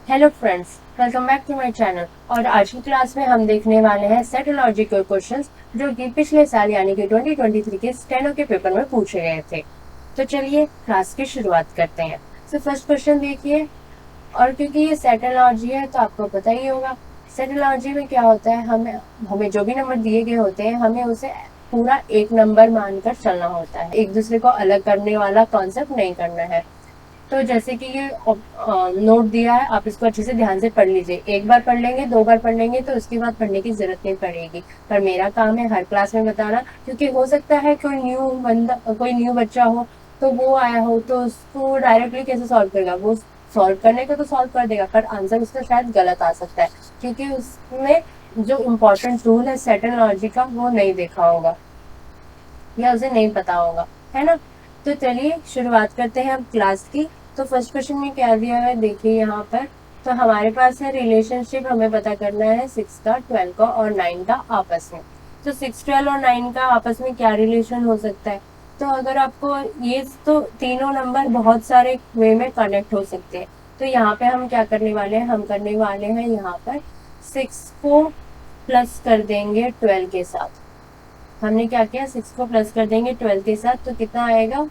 Hello friends, welcome back to my channel. और आज की क्लास में हम देखने वाले हैं सेटोलॉजिकल क्वेश्चंस जो कि पिछले साल यानी कि 2023 के स्टेनो के पेपर में पूछे गए थे। तो चलिए क्लास की शुरुआत करते हैं। फर्स्ट क्वेश्चन देखिए। और क्योंकि ये सेटोलॉजी है तो आपको पता ही होगा सेटोलॉजी में क्या होता है। हमें हमें जो भी नंबर दिए गए होते हैं हमें उसे पूरा एक नंबर मानकर चलना होता है, एक दूसरे को अलग करने वाला कॉन्सेप्ट नहीं करना है। तो जैसे कि ये नोट दिया है, आप इसको अच्छे से ध्यान से पढ़ लीजिए। एक बार पढ़ लेंगे, दो बार पढ़ लेंगे तो उसके बाद पढ़ने की जरूरत नहीं पड़ेगी। पर मेरा काम है हर क्लास में बताना, क्योंकि हो सकता है कोई न्यू बच्चा हो, तो वो आया हो तो उसको डायरेक्टली कैसे सॉल्व करेगा। वो सॉल्व करने का तो सॉल्व कर देगा पर आंसर उसका शायद गलत आ सकता है, क्योंकि उसमें जो इम्पोर्टेंट रूल है सेटोलॉजी का वो नहीं देखा होगा या उसे नहीं पता होगा, है ना। तो चलिए शुरुआत करते हैं अब क्लास की। तो फर्स्ट क्वेश्चन में क्या दिया है देखिए यहाँ पर। तो हमारे पास है रिलेशनशिप, हमें पता करना है 6 का, 12 का और 9 का आपस में। तो 6, 12 और 9 का आपस में क्या रिलेशन हो सकता है। तो अगर आपको ये तो तीनों नंबर बहुत सारे वे में कनेक्ट हो सकते हैं। तो यहाँ पे हम क्या करने वाले हैं, हम करने वाले हैं यहाँ पर 6 को प्लस कर देंगे 12 के साथ। हमने क्या किया, 6 को प्लस कर देंगे 12 के साथ, तो कितना आएगा।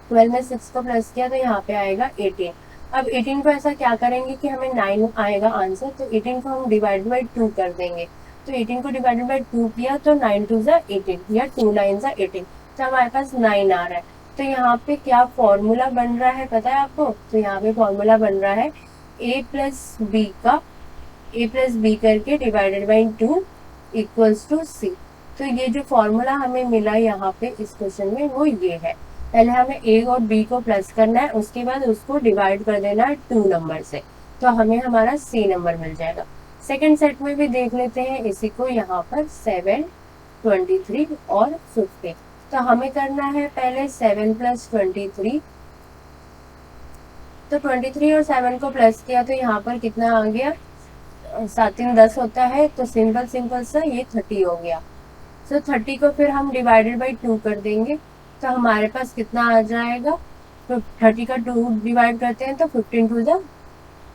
12 में 6 को प्लस किया तो यहाँ पे आएगा 18। अब 18 को ऐसा क्या करेंगे कि हमें 9 आएगा आंसर, तो 18 को हम डिवाइड बाई 2 कर देंगे। तो 18 को डिवाइडेड बाई 2 किया तो 9 2 ज़ा 18 या 2 9 ज़ा 18, तो हमारे पास 9 आ रहा है। तो यहाँ पे क्या फॉर्मूला बन रहा है पता है आपको। तो यहाँ पे फॉर्मूला बन रहा है a प्लस बी का, a प्लस बी करके डिवाइडेड बाई 2 इक्वल्स टू सी। तो ये जो फॉर्मूला हमें मिला यहाँ पे इस क्वेश्चन में वो ये है। पहले हमें ए और बी को प्लस करना है, उसके बाद उसको डिवाइड कर देना है 2 नंबर से, तो हमें हमारा सी नंबर मिल जाएगा। सेकंड सेट में भी देख लेते हैं इसी को। यहाँ पर 7, 23 और 50। तो हमें करना है पहले 7 प्लस 23। तो 23 और 7 को प्लस किया तो यहाँ पर कितना आ गया, 7 3 10 होता है, तो सिंपल सिंपल सा ये 30 हो गया। तो 30 को फिर हम डिवाइडेड बाई 2 कर देंगे, तो हमारे पास कितना आ जाएगा। तो 30 का 2 डिवाइड करते हैं तो 15 2 ज़ा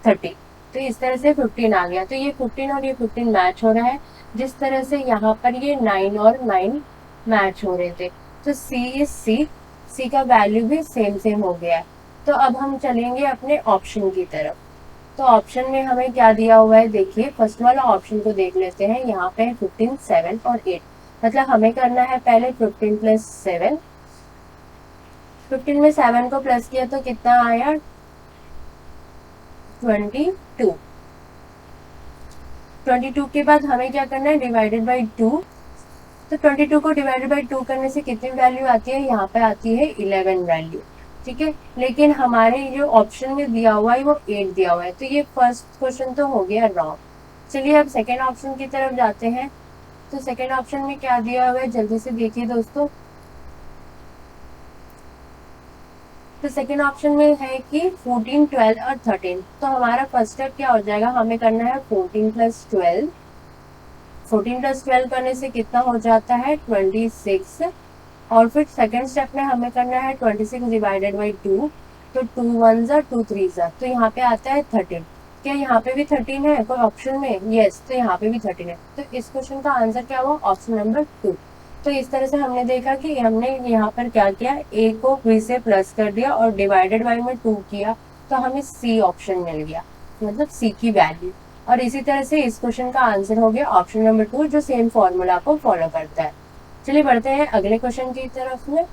30। तो इस तरह से 15 आ गया। तो ये 15 और ये 15 मैच हो रहा है, जिस तरह से यहाँ पर ये 9 और 9 मैच हो रहे थे। तो सी का वैल्यू भी सेम सेम हो गया है। तो अब हम चलेंगे अपने ऑप्शन की तरफ। तो ऑप्शन में हमें क्या दिया हुआ है देखिए। फर्स्ट वाला ऑप्शन को देख लेते हैं। यहाँ पे 15, 7 और 8। मतलब हमें करना है पहले 15 प्लस 7। 15 में 7 को प्लस किया तो कितना आया, 22। 22 के बाद हमें क्या करना है, डिवाइडेड बाई 2। तो 22 को डिवाइडेड बाई 2 करने से कितनी वैल्यू आती है, यहाँ पे आती है 11 वैल्यू। ठीक है, लेकिन हमारे जो ऑप्शन में दिया हुआ है वो 8 दिया हुआ है, तो ये फर्स्ट क्वेश्चन तो हो गया रॉन्ग। चलिए अब सेकेंड ऑप्शन की तरफ जाते हैं। तो सेकेंड ऑप्शन में क्या दिया हुआ है जल्दी से देखिए दोस्तों। तो सेकेंड ऑप्शन में है कि 14, 12 और 13। तो हमारा फर्स्ट स्टेप क्या हो जाएगा, हमें करना है 14 प्लस 12। 14 प्लस 12 करने से कितना हो जाता है, 26। और फिर सेकेंड स्टेप में हमें करना है 26 डिवाइडेड बाई 2। तो 2 1 ज़ा 2 3 ज़ा, तो यहाँ पे आता है 13। क्या यहाँ पे भी 13 है कोई ऑप्शन में, यस, तो यहाँ पे भी 13 है। तो इस क्वेश्चन का आंसर क्या हुआ, ऑप्शन नंबर 2। तो इस तरह से हमने देखा कि हमने यहाँ पर क्या किया, ए को बी से प्लस कर दिया और डिवाइडेड बाई में 2 किया, तो हमें सी ऑप्शन मिल गया, मतलब सी की वैल्यू। और इसी तरह से इस क्वेश्चन का आंसर हो गया ऑप्शन नंबर 2, जो सेम फॉर्मूला को फॉलो करता है। चलिए बढ़ते हैं अगले क्वेश्चन की तरफ में।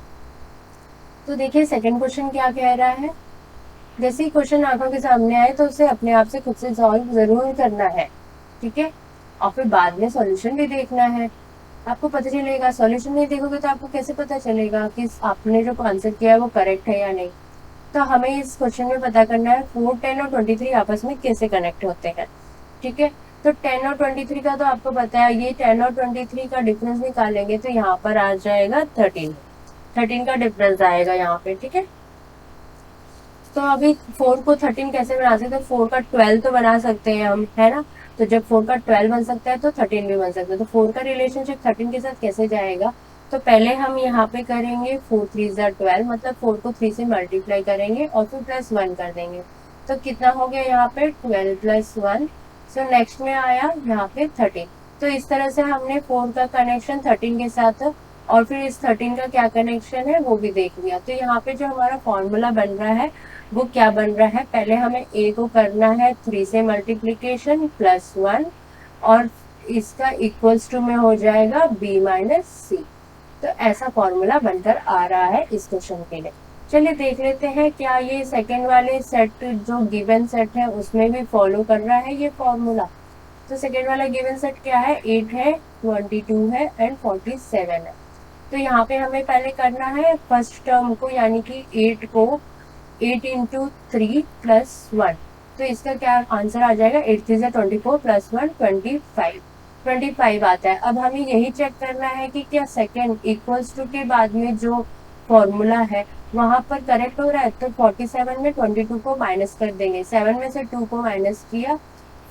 तो देखिए सेकंड क्वेश्चन क्या कह रहा है। जैसे ही क्वेश्चन आंखों के सामने आए तो उसे अपने आप से खुद से सॉल्व जरूर करना है, ठीक है। और फिर बाद में सॉल्यूशन भी देखना है, आपको पता चलेगा। सॉल्यूशन नहीं देखोगे तो आपको कैसे पता चलेगा कि आपने जो आंसर किया है वो करेक्ट है या नहीं। तो हमें इस क्वेश्चन में पता करना है 4, 10 और 23 आपस में कैसे कनेक्ट होते हैं, ठीक है। तो 10 और 23 का तो आपको पता है, ये 10 और 23 का डिफरेंस निकालेंगे तो यहाँ पर आ जाएगा 13 का डिफरेंस आएगा यहाँ पे, ठीक है। तो अभी 4 को 13 कैसे बना सकते हैं, 4 का 12 तो बना सकते हैं हम, है ना। तो जब 4 का 12 बन सकता है तो 13 भी बन सकता है। तो 4 का रिलेशनशिप 13 के साथ कैसे जाएगा, तो पहले हम यहाँ पे करेंगे 4 3 ज़ा 12, मतलब 4 को 3 से मल्टीप्लाई करेंगे और फिर +1 कर देंगे। तो कितना हो गया यहाँ पे 12 + 1। सो नेक्स्ट में आया यहाँ पे 13। तो इस तरह से हमने 4 का कनेक्शन 13 के साथ और फिर इस 13 का क्या कनेक्शन है वो भी देख लिया। तो यहाँ पे जो हमारा फॉर्मूला बन रहा है वो क्या बन रहा है, पहले हमें a को करना है 3 से मल्टीप्लीकेशन +1 और इसका इक्वल्स टू में हो जाएगा b - c। तो ऐसा फॉर्मूला बनकर आ रहा है इस क्वेश्चन के लिए। चलिए देख लेते हैं क्या ये सेकंड वाले सेट जो गिवन सेट है उसमें भी फॉलो कर रहा है ये फॉर्मूला। तो सेकंड वाला गिवन सेट क्या है, 8 है, 22 है एंड 47 है। तो यहाँ पे हमें पहले करना है फर्स्ट टर्म को, यानी कि 8 को 8 × 3 + 1। तो इसका क्या आंसर आ जाएगा, 8 3 24 + 1 25 आता है। अब हमें यही चेक करना है कि क्या सेकंड इक्वल्स टू के बाद में जो फॉर्मूला है वहां पर करेक्ट हो रहा है। तो 47 में 22 को माइनस कर देंगे, 7 में से 2 को माइनस किया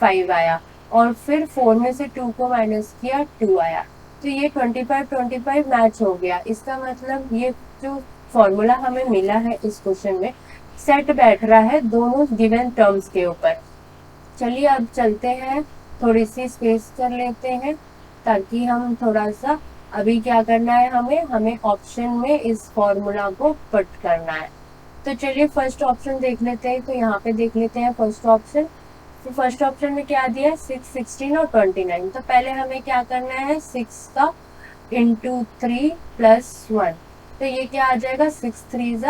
5 आया और फिर 4 में से 2 को माइनस किया 2 आया। तो ये 25 मैच हो गया। इसका मतलब ये जो फॉर्मूला हमें मिला है इस क्वेश्चन में सेट बैठ रहा है दोनों गिवन टर्म्स के ऊपर। चलिए अब चलते हैं, थोड़ी सी स्पेस कर लेते हैं ताकि हम थोड़ा सा, अभी क्या करना है हमें ऑप्शन में इस फॉर्मूला को पुट करना है। तो चलिए फर्स्ट ऑप्शन देख लेते हैं। तो यहाँ पे देख लेते हैं फर्स्ट ऑप्शन। तो फर्स्ट ऑप्शन में क्या दिया है, 6, 16 और 29। तो पहले हमें क्या करना है, 6 का × 3 + 1। तो ये क्या आ जाएगा, 6 3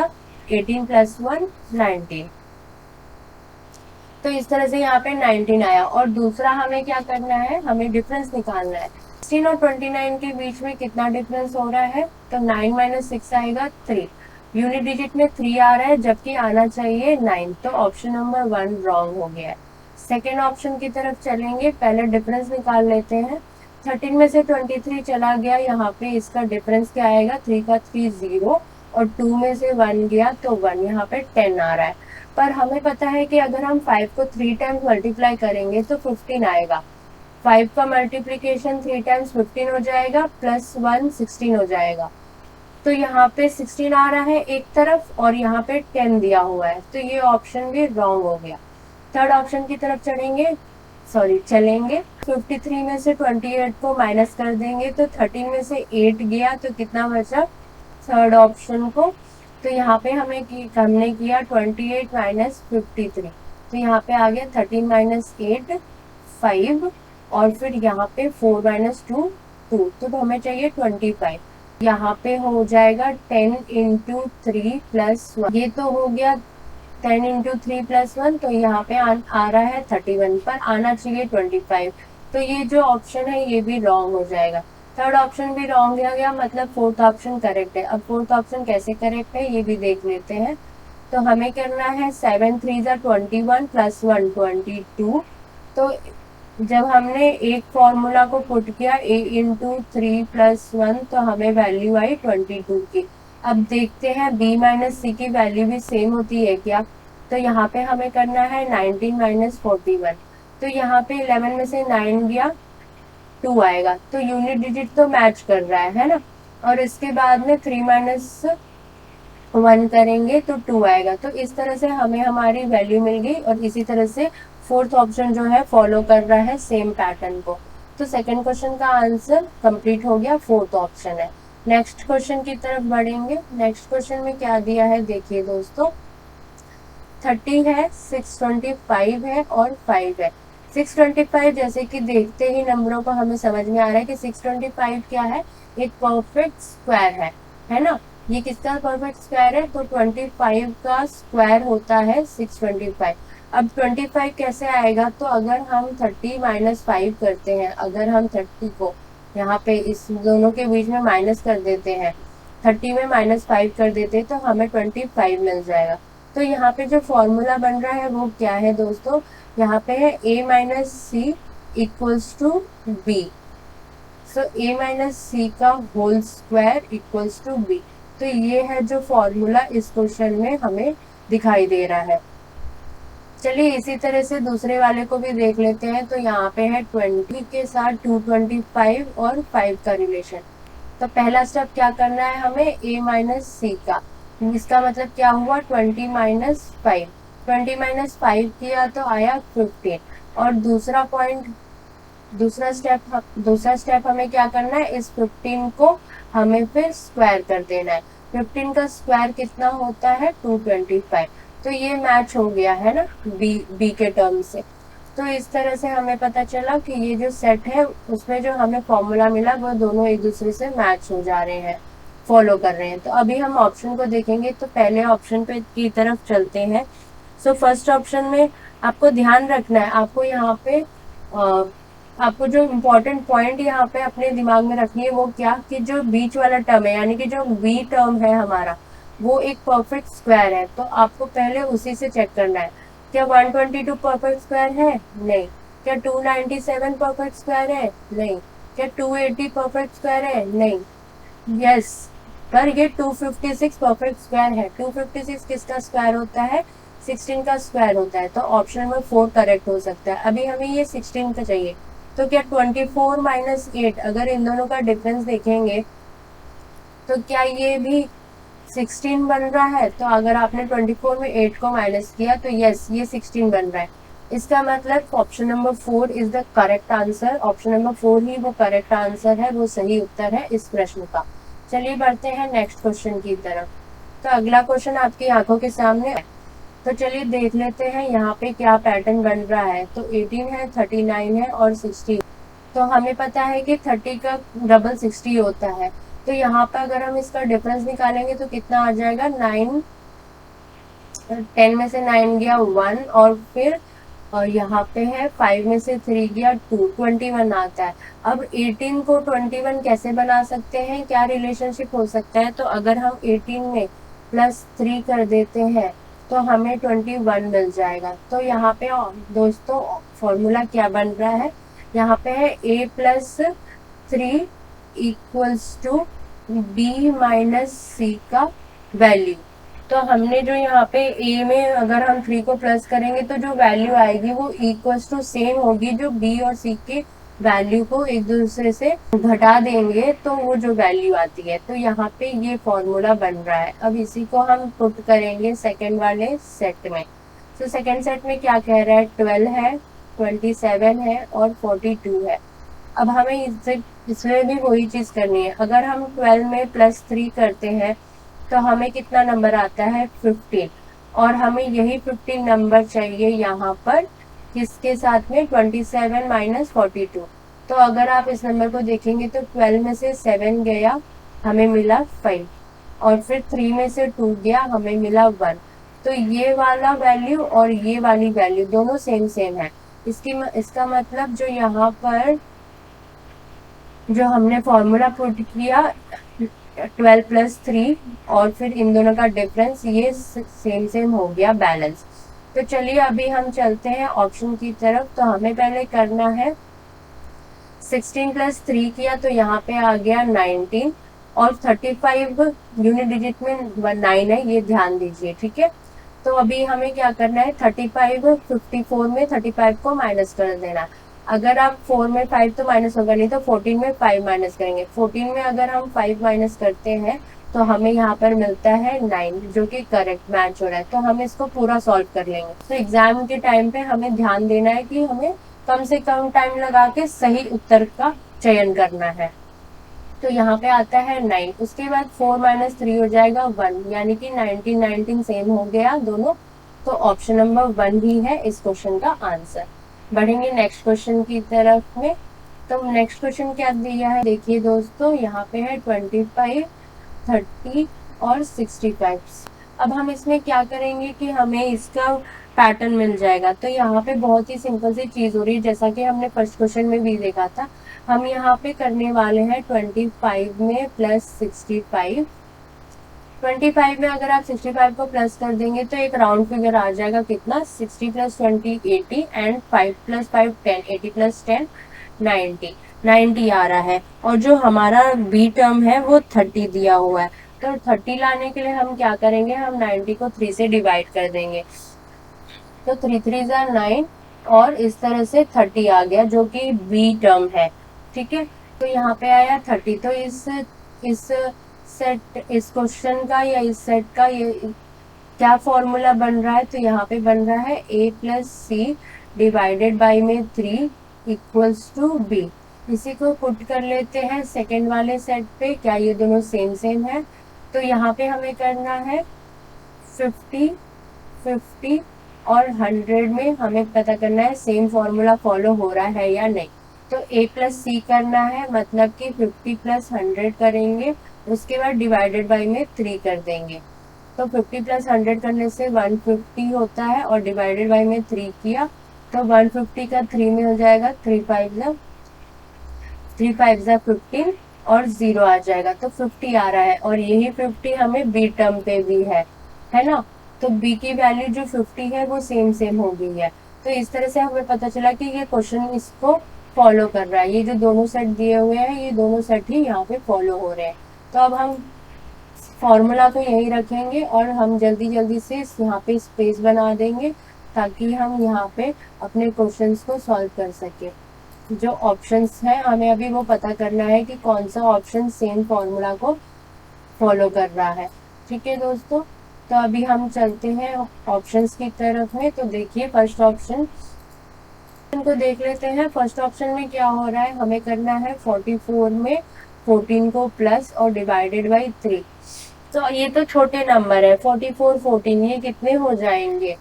18 + 1 19। तो इस तरह से यहाँ पे 19 आया। और दूसरा हमें क्या करना है, हमें डिफरेंस निकालना है 16 और 29 के बीच में कितना डिफरेंस हो रहा है। तो 9 - 6 आएगा 3। यूनिट डिजिट में 3 आ रहा है जबकि आना चाहिए 9। तो ऑप्शन नंबर 1 रॉन्ग हो गया है। सेकेंड ऑप्शन की तरफ चलेंगे, पहले डिफरेंस निकाल लेते हैं। 13 में से 23 चला गया, यहाँ पे इसका डिफरेंस क्या आएगा, 3 का 3 0 और 2 में से 1 गया तो 1, यहाँ पे 10 आ रहा है। पर हमें पता है कि अगर हम 5 को 3 टाइम्स मल्टीप्लाई करेंगे तो 15 आएगा। 5 का मल्टीप्लीकेशन 3 टाइम्स 15 हो जाएगा +1 16 हो जाएगा। तो यहाँ पे 16 आ रहा है एक तरफ और यहाँ पे 10 दिया हुआ है, तो ये ऑप्शन भी रॉन्ग हो गया। थर्ड ऑप्शन की तरफ चलेंगे 53 में से 28 को माइनस कर देंगे तो 13 में से 8 गया तो कितना बचा थर्ड ऑप्शन को। तो यहाँ पे हमने किया 28 - 53। तो यहाँ पे आ गया 13 - 8 5 और फिर यहाँ पे 4 - 2 2। तो हमें चाहिए 25। यहाँ पे हो जाएगा 10 × 3 + 1। ये तो हो गया 10 × 3 + 1। तो यहाँ पे आ रहा है 31 पर आना चाहिए 25। तो ये जो ऑप्शन है ये भी रॉन्ग हो जाएगा। थर्ड ऑप्शन भी रॉन्ग आ गया, मतलब फोर्थ ऑप्शन करेक्ट है। अब फोर्थ ऑप्शन कैसे करेक्ट है ये भी देख लेते हैं। तो हमें करना है 7 3 21 + 1 22। तो जब हमने एक फॉर्मूला को पुट किया a × 3 + 1 तो हमें वैल्यू आई 22 की। अब देखते हैं b - c की वैल्यू भी सेम होती है क्या। तो यहाँ पे हमें करना है 19 - 41। तो यहाँ पे 11 में से 9 गया 2 आएगा। तो यूनिट डिजिट तो मैच कर रहा है ना। और इसके बाद में 3 - 1 करेंगे तो 2 आएगा। तो इस तरह से हमें हमारी वैल्यू मिल गई और इसी तरह से फोर्थ ऑप्शन जो है फॉलो कर रहा है सेम पैटर्न को। तो सेकंड क्वेश्चन का आंसर कंप्लीट हो गया, फोर्थ ऑप्शन है। नेक्स्ट क्वेश्चन की तरफ बढ़ेंगे। नेक्स्ट क्वेश्चन में क्या दिया है देखिए दोस्तों, 30 है, 625 है और 5 है। 625 जैसे कि देखते ही नंबरों को हमें समझ में आ रहा है कि 625 क्या है, एक परफेक्ट स्क्वायर है ना। ये किसका परफेक्ट स्क्वायर है, तो 25 का स्क्वायर होता है 625। अब 25 कैसे आएगा, तो अगर हम 30 - 5 करते हैं, अगर हम 30 को यहाँ पे इस दोनों के बीच में माइनस कर देते हैं, 30 में -5 कर देते हैं तो हमें 25 मिल जाएगा। तो यहाँ पे जो फॉर्मूला बन रहा है वो क्या है दोस्तों, यहाँ पे है a - c = b। So a - c का होल स्क्वायर = b। तो ये है जो फॉर्मूला इस क्वेश्चन में हमें दिखाई दे रहा है। चलिए इसी तरह से दूसरे वाले को भी देख लेते हैं। तो यहाँ पे है 20 के साथ 225 और 5 का रिलेशन। तो पहला स्टेप क्या करना है हमें, a - c का। इसका मतलब क्या हुआ, 20 - 5। 20 माइनस 5 किया तो आया 15। और दूसरा स्टेप हमें क्या करना है, इस 15 को हमें फिर स्क्वायर कर देना है। 15 का स्क्वायर कितना होता है, 225। तो ये मैच हो गया है ना बी के टर्म से। तो इस तरह से हमें पता चला कि ये जो सेट है उसमें जो हमें फॉर्मूला मिला वो दोनों एक दूसरे से मैच हो जा रहे हैं, फॉलो कर रहे हैं। तो अभी हम ऑप्शन को देखेंगे, तो पहले ऑप्शन पे की तरफ चलते हैं। सो फर्स्ट ऑप्शन में आपको ध्यान रखना है, आपको यहाँ पे आपको जो इम्पोर्टेंट पॉइंट यहाँ पे अपने दिमाग में रखनी है वो क्या, कि जो बीच वाला टर्म है यानी कि जो बी टर्म है हमारा, वो एक परफेक्ट स्क्वायर है। तो आपको पहले उसी से चेक करना है, क्या 122 परफेक्ट स्क्वायर है, नहीं। क्या 297 परफेक्ट स्क्वायर है, नहीं। क्या 280 परफेक्ट स्क्वायर है, नहीं। यस, पर ये 256 परफेक्ट स्क्वायर है। 256 किसका स्क्वायर होता है, 16 का स्क्वायर होता है। तो ऑप्शन नंबर 4 करेक्ट हो सकता है। अभी हमें ये 16 का चाहिए, तो क्या 24 माइनस 8, अगर इन दोनों का डिफरेंस देखेंगे तो क्या ये भी 16 बन रहा है। तो अगर आपने 24 में 8 को माइनस किया तो यस, ये 16 बन रहा है। इसका मतलब option number 4 is the correct answer. Option number 4 ही वो करेक्ट आंसर है, वो सही उत्तर है इस प्रश्न का। चलिए बढ़ते हैं नेक्स्ट क्वेश्चन की तरफ। तो अगला क्वेश्चन आपकी आंखों के सामने है, तो चलिए देख लेते हैं यहाँ पे क्या पैटर्न बन रहा है। तो 18 है, 39 है और 60। तो हमें पता है कि 30 का डबल 60 होता है। तो यहाँ पे अगर हम इसका डिफरेंस निकालेंगे तो कितना आ जाएगा, 9, 10 में से 9 गया 1, और यहाँ पे है 5 में से 3 गया 2, 21 आता है। अब 18 को 21 कैसे बना सकते हैं, क्या रिलेशनशिप हो सकता है। तो अगर हम 18 में +3 कर देते हैं तो हमें 21 मिल जाएगा। तो यहाँ पे दोस्तों फॉर्मूला क्या बन रहा है, यहाँ पे है a+3 equals to b minus c का वैल्यू। तो हमने जो यहाँ पे a में अगर हम 3 को प्लस करेंगे तो जो वैल्यू आएगी वो इक्वल्स टू सेम होगी, जो b और c के वैल्यू को एक दूसरे से घटा देंगे तो वो जो वैल्यू आती है। तो यहाँ पे ये फॉर्मूला बन रहा है। अब इसी को हम पुट करेंगे सेकंड वाले सेट में। तो सेकंड सेट में क्या कह रहा है, 12 है, 27 है और 42 है। अब हमें इसमें भी वही चीज करनी है। अगर हम 12 में +3 करते हैं तो हमें कितना नंबर आता है, 15। और हमें यही 15 नंबर चाहिए यहाँ पर किसके साथ में, 27 माइनस 42। तो अगर आप इस नंबर को देखेंगे तो 12 में से 7 गया, हमें मिला 5, और फिर 3 में से 2 गया, हमें मिला 1। तो ये वाला वैल्यू और ये वाली वैल्यू दोनों सेम सेम है। इसका मतलब जो यहाँ पर जो हमने फॉर्मूला पुट किया 12 + 3 और फिर इन दोनों का डिफरेंस, ये सेम सेम हो गया, बैलेंस। तो चलिए अभी हम चलते हैं ऑप्शन की तरफ। तो हमें पहले करना है 16 + 3 किया तो यहाँ पे आ गया 19, और 35 यूनिट डिजिट में 9 है, ये ध्यान दीजिए, ठीक है। तो अभी हमें क्या करना है, 35 54 में 35 को माइनस कर देना। अगर आप 4 में 5 तो माइनस होगा नहीं, तो 14 में 5 माइनस करेंगे। 14 में अगर हम 5 माइनस करते हैं तो हमें यहाँ पर मिलता है 9, जो कि करेक्ट मैच हो रहा है। तो हम इसको पूरा सॉल्व कर लेंगे। तो एग्जाम के टाइम पे हमें ध्यान देना है कि हमें कम से कम टाइम लगा के सही उत्तर का चयन करना है। तो यहाँ पे आता है 9, उसके बाद 4 - 3 हो जाएगा 1, यानी कि 19 19 सेम हो गया दोनों। तो ऑप्शन नंबर 1 ही है इस क्वेश्चन का आंसर। बढ़ेंगे नेक्स्ट क्वेश्चन की तरफ में। तो नेक्स्ट क्वेश्चन क्या दिया है, देखिए दोस्तों, यहाँ पे है 25, 30 और 65। अब हम इसमें क्या करेंगे कि हमें इसका पैटर्न मिल जाएगा। तो यहाँ पे बहुत ही सिंपल सी चीज हो रही है, जैसा कि हमने फर्स्ट क्वेश्चन में भी देखा था। हम यहाँ पे करने वाले हैं 25 में +65। 25 में अगर आप 65 को प्लस कर देंगे तो एक राउंड फिगर आ जाएगा, कितना, 60 + 20 80 एंड 5 + 5 10, 80 + 10 90 आ रहा है। और जो हमारा बी टर्म है वो 30 दिया हुआ है। तो 30 लाने के लिए हम क्या करेंगे, हम 90 को 3 से डिवाइड कर देंगे। तो 3 3 = 9 और इस तरह से 30 आ गया, जो कि बी टर्म है, ठीक है। तो यहाँ पे आया 30। तो इस क्वेश्चन का या इस सेट का ये क्या फॉर्मूला बन रहा है, तो यहाँ पे बन रहा है a plus C divided by में 3 इक्वल्स टू b। इसी को पुट कर लेते हैं सेकेंड वाले सेट पे। क्या ये दोनों सेम सेम है, तो यहाँ पे हमें करना है 50 50 और 100 में हमें पता करना है सेम फॉर्मूला फॉलो हो रहा है या नहीं। तो a प्लस सी करना है, मतलब कि 50 प्लस 100 करेंगे, उसके बाद डिवाइडेड बाई में 3 कर देंगे। तो 50 प्लस 100 करने से 150 होता है और डिवाइडेड बाई में 3 किया तो 150 का 3 में हो जाएगा, 3 5 15 और 0 आ जाएगा, तो 50 आ रहा है। और यही 50 हमें बी टर्म पे भी है ना, तो b की वैल्यू जो 50 है वो सेम सेम हो गई है। तो इस तरह से हमें पता चला कि ये क्वेश्चन इसको फॉलो कर रहा है। ये जो दोनों सेट दिए हुए हैं ये दोनों सेट ही यहाँ पे फॉलो हो रहे हैं। तो अब हम फॉर्मूला को यही रखेंगे और हम जल्दी जल्दी से यहाँ पे स्पेस बना देंगे ताकि हम यहाँ पे अपने क्वेश्चंस को सॉल्व कर सके। जो ऑप्शंस हैं हमें अभी वो पता करना है कि कौन सा ऑप्शन सेम फॉर्मूला को फॉलो कर रहा है। ठीक है दोस्तों, तो अभी हम चलते हैं ऑप्शंस की तरफ में। तो देखिए फर्स्ट ऑप्शन को देख लेते हैं। फर्स्ट ऑप्शन में क्या हो रहा है, हमें करना है 44 में 14 को प्लस और डिवाइडेड बाई 3। तो ये तो छोटे नंबर है, 44 14 ये कितने हो जाएंगे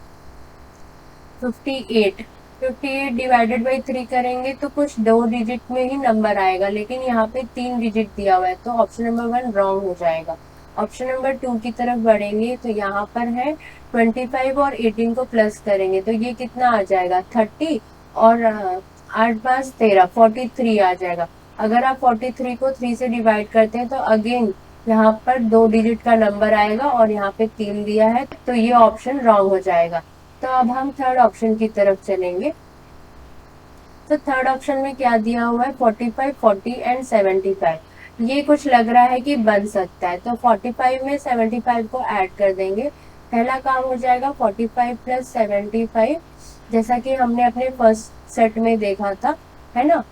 58 डिवाइडेड बाई 3 करेंगे तो कुछ 2 डिजिट में ही नंबर आएगा, लेकिन यहाँ पे 3 डिजिट दिया हुआ है तो ऑप्शन नंबर 1 रॉन्ग हो जाएगा। ऑप्शन नंबर 2 की तरफ बढ़ेंगे तो यहाँ पर है 25 और 18 को प्लस करेंगे तो ये कितना आ जाएगा 30 और 8 5 13 43 आ जाएगा। अगर आप 43 को 3 से डिवाइड करते हैं तो अगेन यहाँ पर 2 डिजिट का नंबर आएगा और यहाँ पे 3 दिया है तो ये ऑप्शन रॉन्ग हो जाएगा। तो अब हम थर्ड ऑप्शन की तरफ चलेंगे। तो थर्ड ऑप्शन में क्या दिया हुआ है 45 40 एंड 75। ये कुछ लग रहा है कि बन सकता है, तो 45 में 75 को ऐड कर देंगे। पहला काम हो जाएगा 45 प्लस 75, जैसा कि हमने अपने फर्स्ट सेट में देखा था, है ना।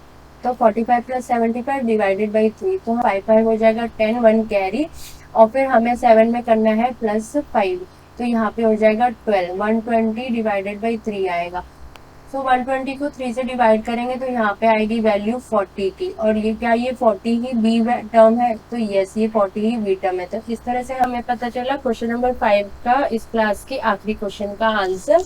तो 45 प्लस 75 डिवाइडेड बाई 3, तो 5 हो जाएगा 10 1 कैरी और फिर हमें 7 में करना है प्लस 5 तो यहाँ पे हो जाएगा 12 120 डिवाइडेड बाई 3 आएगा। तो 120 को 3 से डिवाइड करेंगे तो यहाँ पे आएगी वैल्यू 40 की। और ये क्या ये 40 ही बी टर्म है, तो यस ये 40 ही बी टर्म है। तो इस तरह से हमें पता चला क्वेश्चन नंबर 5 का इस क्लास के आखिरी क्वेश्चन का आंसर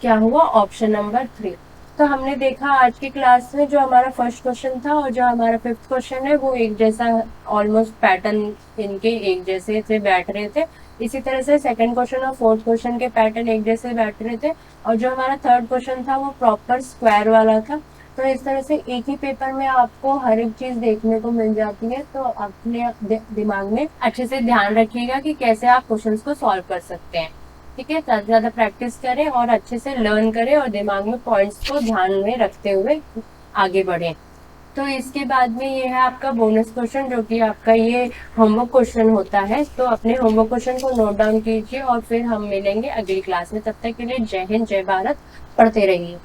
क्या हुआ, ऑप्शन नंबर 3। तो हमने देखा आज की क्लास में जो हमारा फर्स्ट क्वेश्चन था और जो हमारा फिफ्थ क्वेश्चन है वो एक जैसा ऑलमोस्ट पैटर्न इनके एक जैसे से बैठ रहे थे। इसी तरह से सेकंड क्वेश्चन और फोर्थ क्वेश्चन के पैटर्न एक जैसे बैठ रहे थे और जो हमारा थर्ड क्वेश्चन था वो प्रॉपर स्क्वायर वाला था। तो इस तरह से एक ही पेपर में आपको हर एक चीज देखने को मिल जाती है, तो अपने दिमाग में अच्छे से ध्यान रखिएगा कि कैसे आप क्वेश्चंस को सॉल्व कर सकते हैं। ठीक है, ज्यादा ज्यादा प्रैक्टिस करें और अच्छे से लर्न करें और दिमाग में पॉइंट्स को ध्यान में रखते हुए आगे बढ़ें। तो इसके बाद में ये है आपका बोनस क्वेश्चन जो कि आपका ये होमवर्क क्वेश्चन होता है। तो अपने होमवर्क क्वेश्चन को नोट डाउन कीजिए और फिर हम मिलेंगे अगली क्लास में। तब तक के लिए जय हिंद, जय भारत, पढ़ते रहिए।